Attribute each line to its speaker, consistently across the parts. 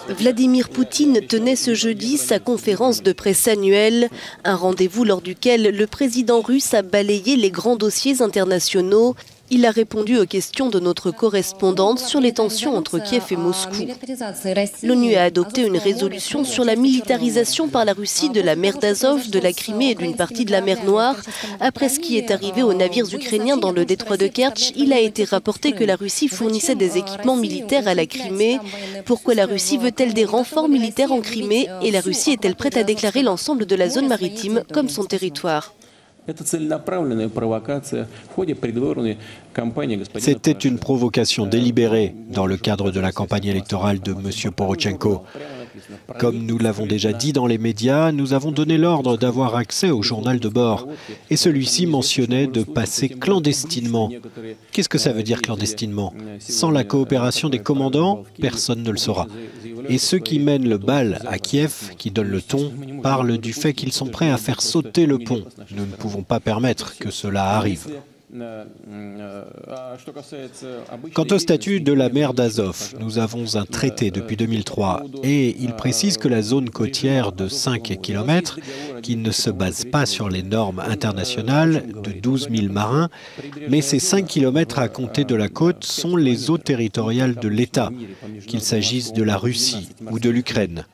Speaker 1: Vladimir Poutine tenait ce jeudi sa conférence de presse annuelle, un rendez-vous lors duquel le président russe a balayé les grands dossiers internationaux. Il a répondu aux questions de notre correspondante sur les tensions entre Kiev et Moscou. L'ONU a adopté une résolution sur la militarisation par la Russie de la mer d'Azov, de la Crimée et d'une partie de la mer Noire. Après ce qui est arrivé aux navires ukrainiens dans le détroit de Kertch, il a été rapporté que la Russie fournissait des équipements militaires à la Crimée. Pourquoi la Russie veut-elle des renforts militaires en Crimée et la Russie est-elle prête à déclarer l'ensemble de la zone maritime comme son territoire ?
Speaker 2: C'était une provocation délibérée dans le cadre de la campagne électorale de M. Porochenko. Comme nous l'avons déjà dit dans les médias, nous avons donné l'ordre d'avoir accès au journal de bord. Et celui-ci mentionnait de passer clandestinement. Qu'est-ce que ça veut dire clandestinement? Sans la coopération des commandants, personne ne le saura. Et ceux qui mènent le bal à Kiev, qui donnent le ton, parlent du fait qu'ils sont prêts à faire sauter le pont. Nous ne pouvons pas permettre que cela arrive. Quant au statut de la mer d'Azov, nous avons un traité depuis 2003 et il précise que la zone côtière de 5 km, qui ne se base pas sur les normes internationales de 12 000 marins, mais ces 5 km à compter de la côte sont les eaux territoriales de l'État, qu'il s'agisse de la Russie ou de l'Ukraine.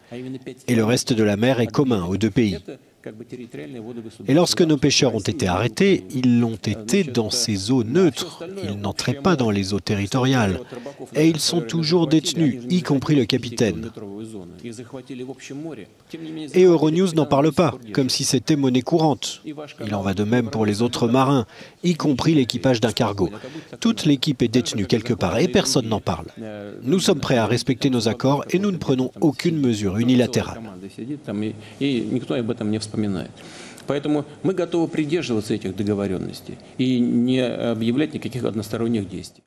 Speaker 2: Et le reste de la mer est commun aux deux pays. Et lorsque nos pêcheurs ont été arrêtés, ils l'ont été dans ces eaux neutres. Ils n'entraient pas dans les eaux territoriales. Et ils sont toujours détenus, y compris le capitaine. Et Euronews n'en parle pas, comme si c'était monnaie courante. Il en va de même pour les autres marins, y compris l'équipage d'un cargo. Toute l'équipe est détenue quelque part et personne n'en parle. Nous sommes prêts à respecter nos accords et nous ne prenons aucune mesure unilatérale.
Speaker 3: Поэтому мы готовы придерживаться этих договоренностей и не объявлять никаких односторонних действий.